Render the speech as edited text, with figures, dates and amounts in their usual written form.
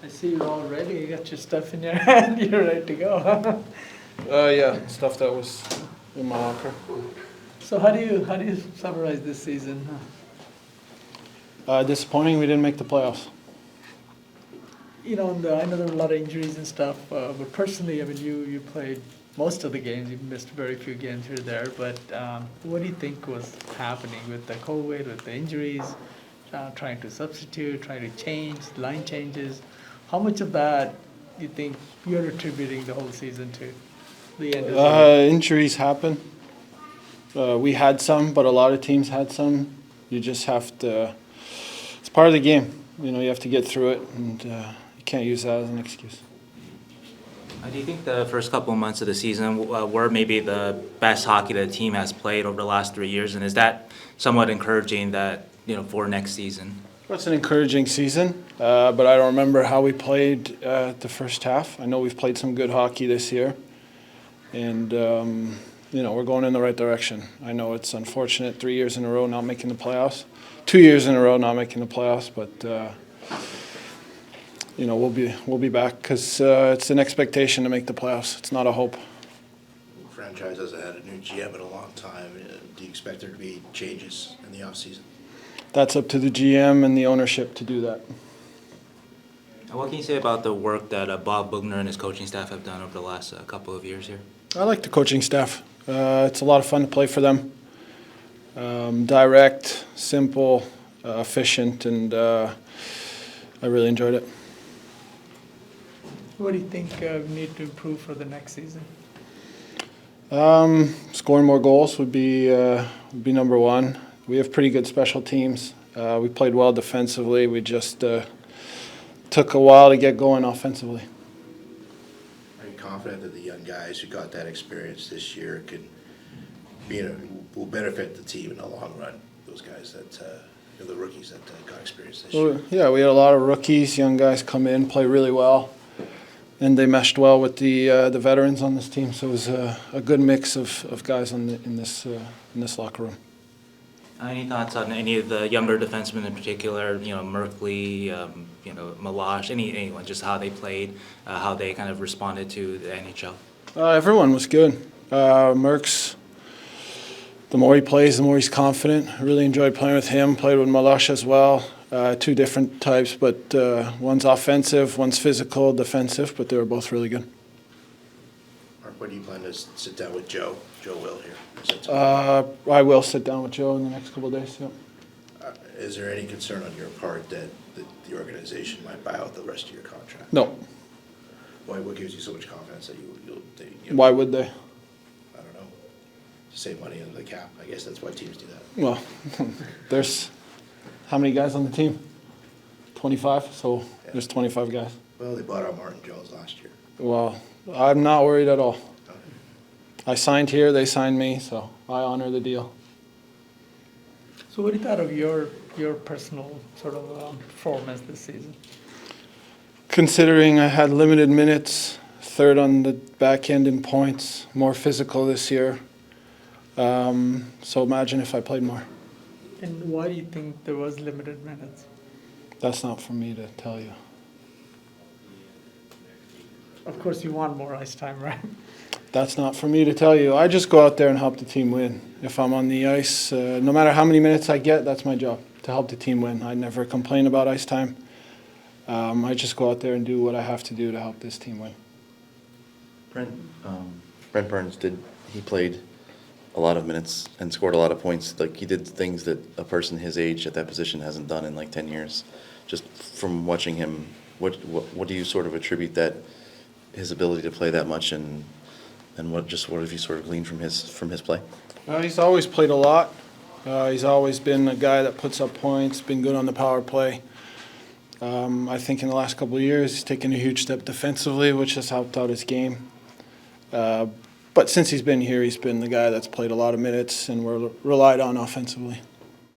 I see you're all ready. You got your stuff in your hand. You're ready to go. Yeah, stuff that was in my locker. So how do you summarize this season? Disappointing we didn't make the playoffs. You know, I know there were a lot of injuries and stuff, but personally, I mean, you played most of the games. You missed very few games here or there. But what do you think was happening with the COVID, with the injuries, trying to substitute, trying to change, line changes? How much of that do you think you're attributing the whole season to? The end of the Injuries happen. We had some, but a lot of teams had some. You just have to. It's part of the game. You know, you have to get through it, and you can't use that as an excuse. Do you think the first couple of months of the season were maybe the best hockey that the team has played over the last 3 years, and is that somewhat encouraging that for next season? Well, it's an encouraging season, but I don't remember how we played the first half. I know we've played some good hockey this year, and we're going in the right direction. I know it's unfortunate 3 years in a row not making the playoffs, 2 years in a row not making the playoffs, but we'll be back because it's an expectation to make the playoffs. It's not a hope. The franchise hasn't had a new GM in a long time. Do you expect there to be changes in the offseason? That's up to the GM and the ownership to do that. What can you say about the work that Bob Bugner and his coaching staff have done over the last couple of years here? I like the coaching staff. It's a lot of fun to play for them. Direct, simple, efficient, and I really enjoyed it. What do you think we need to improve for the next season? Scoring more goals would be number one. We have pretty good special teams. We played well defensively. We just took a while to get going offensively. Are you confident that the young guys who got that experience this year will benefit the team in the long run? Those guys the rookies that got experience this year. Yeah, we had a lot of rookies, young guys come in, play really well, and they meshed well with the veterans on this team. So it was a good mix of guys in this locker room. Any thoughts on any of the younger defensemen in particular? Merkley, Malash, anyone? Just how they played, how they kind of responded to the NHL. Everyone was good. Merck's. The more he plays, the more he's confident. I really enjoyed playing with him. Played with Malash as well. Two different types, but one's offensive, one's physical, defensive, but they were both really good. Mark, when do you plan to sit down with Joe? Joe will here. I will sit down with Joe in the next couple of days, yeah. Is there any concern on your part that the organization might buy out the rest of your contract? No. What gives you so much confidence that you'll Why would they? I don't know. To save money on the cap. I guess that's why teams do that. Well, there's how many guys on the team? 25, so yeah. There's 25 guys. Well, they bought out Martin Jones last year. Well, I'm not worried at all. I signed here, they signed me, so I honor the deal. So what do you thought of your personal sort of performance this season? Considering I had limited minutes, third on the back end in points, more physical this year. So imagine if I played more. And why do you think there was limited minutes? That's not for me to tell you. Of course you want more ice time, right? That's not for me to tell you. I just go out there and help the team win. If I'm on the ice, no matter how many minutes I get, that's my job, to help the team win. I never complain about ice time. I just go out there and do what I have to do to help this team win. Brent Burns he played a lot of minutes and scored a lot of points. Like, he did things that a person his age at that position hasn't done in like 10 years. Just from watching him, what do you sort of attribute that his ability to play that much and what have you sort of gleaned from his play? He's always played a lot. He's always been a guy that puts up points, been good on the power play. I think in the last couple of years he's taken a huge step defensively, which has helped out his game. But since he's been here, he's been the guy that's played a lot of minutes and we're relied on offensively.